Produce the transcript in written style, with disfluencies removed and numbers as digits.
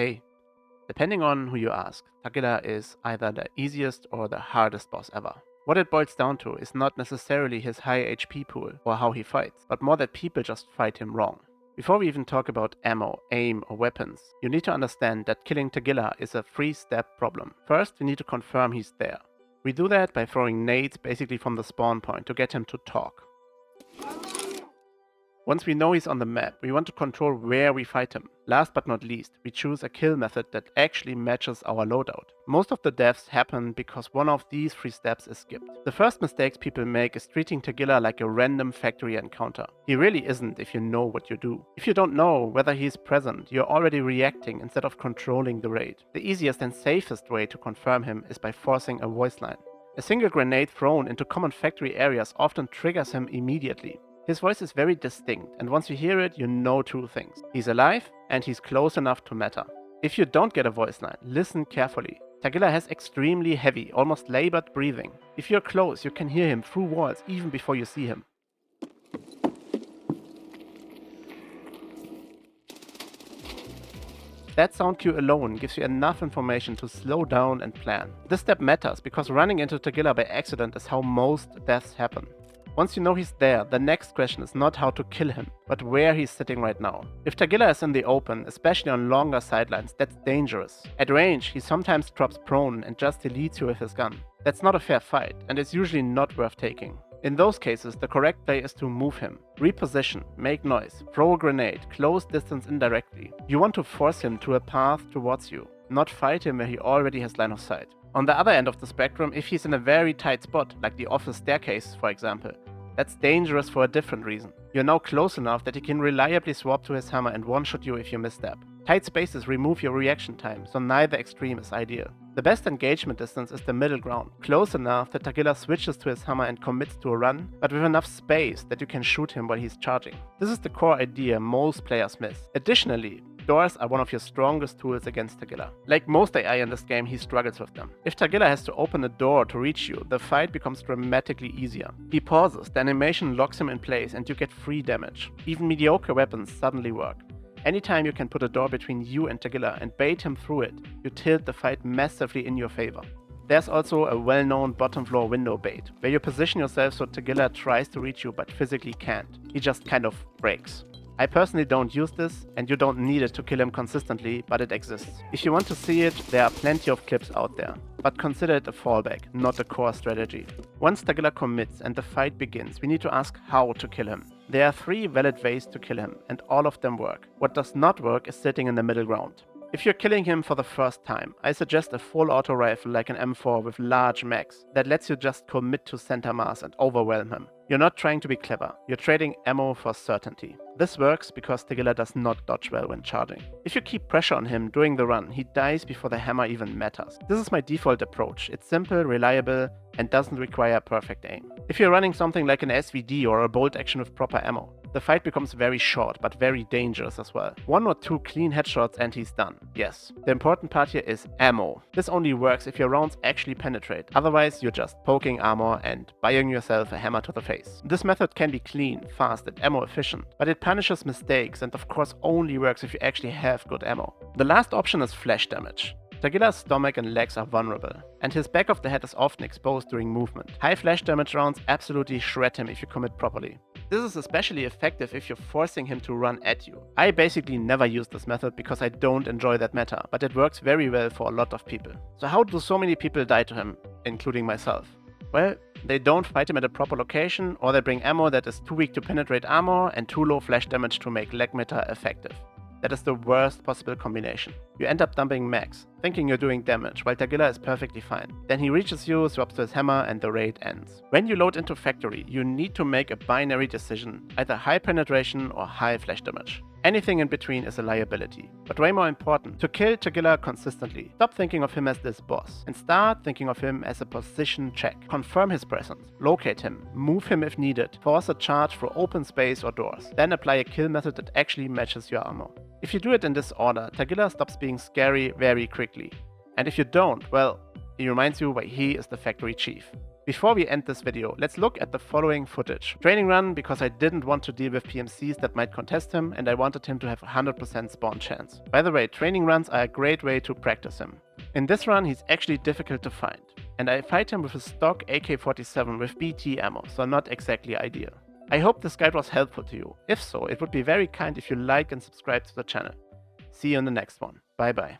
okay. Depending on who you ask, Tagilla is either the easiest or the hardest boss ever. What it boils down to is not necessarily his high HP pool or how he fights, but more that people just fight him wrong. Before we even talk about ammo, aim, or weapons, you need to understand that killing Tagilla is a 3-step problem. First, we need to confirm he's there. We do that by throwing nades basically from the spawn point to get him to talk. Once we know he's on the map, we want to control where we fight him. Last but not least, we choose a kill method that actually matches our loadout. Most of the deaths happen because one of these 3 steps is skipped. The first mistakes people make is treating Tagilla like a random factory encounter. He really isn't if you know what you do. If you don't know whether he is present, you're already reacting instead of controlling the raid. The easiest and safest way to confirm him is by forcing a voice line. A single grenade thrown into common factory areas often triggers him immediately. His voice is very distinct, and once you hear it, you know 2 things. He's alive, and he's close enough to matter. If you don't get a voice line, listen carefully. Tagilla has extremely heavy, almost labored breathing. If you're close, you can hear him through walls even before you see him. That sound cue alone gives you enough information to slow down and plan. This step matters because running into Tagilla by accident is how most deaths happen. Once you know he's there, the next question is not how to kill him, but where he's sitting right now. If Tagilla is in the open, especially on longer sidelines, that's dangerous. At range, he sometimes drops prone and just deletes you with his gun. That's not a fair fight, and it's usually not worth taking. In those cases, the correct play is to move him, reposition, make noise, throw a grenade, close distance indirectly. You want to force him to a path towards you, not fight him where he already has line of sight. On the other end of the spectrum, if he's in a very tight spot, like the office staircase for example, that's dangerous for a different reason. You're now close enough that he can reliably swap to his hammer and one-shot you if you misstep. Tight spaces remove your reaction time, so neither extreme is ideal. The best engagement distance is the middle ground, close enough that Tagilla switches to his hammer and commits to a run, but with enough space that you can shoot him while he's charging. This is the core idea most players miss. Additionally, doors are one of your strongest tools against Tagilla. Like most AI in this game, he struggles with them. If Tagilla has to open a door to reach you, the fight becomes dramatically easier. He pauses, the animation locks him in place and you get free damage. Even mediocre weapons suddenly work. Anytime you can put a door between you and Tagilla and bait him through it, you tilt the fight massively in your favor. There's also a well-known bottom floor window bait, where you position yourself so Tagilla tries to reach you but physically can't. He just kind of breaks. I personally don't use this, and you don't need it to kill him consistently, but it exists. If you want to see it, there are plenty of clips out there, but consider it a fallback, not a core strategy. Once Tagilla commits and the fight begins, we need to ask how to kill him. There are 3 valid ways to kill him, and all of them work. What does not work is sitting in the middle ground. If you're killing him for the first time, I suggest a full auto rifle like an M4 with large mags that lets you just commit to center mass and overwhelm him. You're not trying to be clever, you're trading ammo for certainty. This works because Tagilla does not dodge well when charging. If you keep pressure on him during the run, he dies before the hammer even matters. This is my default approach. It's simple, reliable, and doesn't require perfect aim. If you're running something like an SVD or a bolt action with proper ammo, the fight becomes very short, but very dangerous as well. 1 or 2 clean headshots and he's done. Yes, the important part here is ammo. This only works if your rounds actually penetrate, otherwise you're just poking armor and buying yourself a hammer to the face. This method can be clean, fast, and ammo efficient, but it punishes mistakes and of course only works if you actually have good ammo. The last option is flash damage. Tagilla's stomach and legs are vulnerable, and his back of the head is often exposed during movement. High flash damage rounds absolutely shred him if you commit properly. This is especially effective if you're forcing him to run at you. I basically never use this method because I don't enjoy that meta, but it works very well for a lot of people. So how do so many people die to him, including myself? Well, they don't fight him at a proper location, or they bring ammo that is too weak to penetrate armor and too low flash damage to make leg meta effective. That is the worst possible combination. You end up dumping max, thinking you're doing damage, while Tagilla is perfectly fine. Then he reaches you, swaps to his hammer, and the raid ends. When you load into factory, you need to make a binary decision, either high penetration or high flash damage. Anything in between is a liability. But way more important, to kill Tagilla consistently, stop thinking of him as this boss, and start thinking of him as a position check. Confirm his presence, locate him, move him if needed, force a charge through open space or doors, then apply a kill method that actually matches your armor. If you do it in this order, Tagilla stops being scary very quickly. And if you don't, well, he reminds you why he is the factory chief. Before we end this video, let's look at the following footage. Training run because I didn't want to deal with PMCs that might contest him and I wanted him to have a 100% spawn chance. By the way, training runs are a great way to practice him. In this run he's actually difficult to find, and I fight him with a stock AK-47 with BT ammo, so not exactly ideal. I hope this guide was helpful to you. If so, it would be very kind if you like and subscribe to the channel. See you in the next one. Bye bye.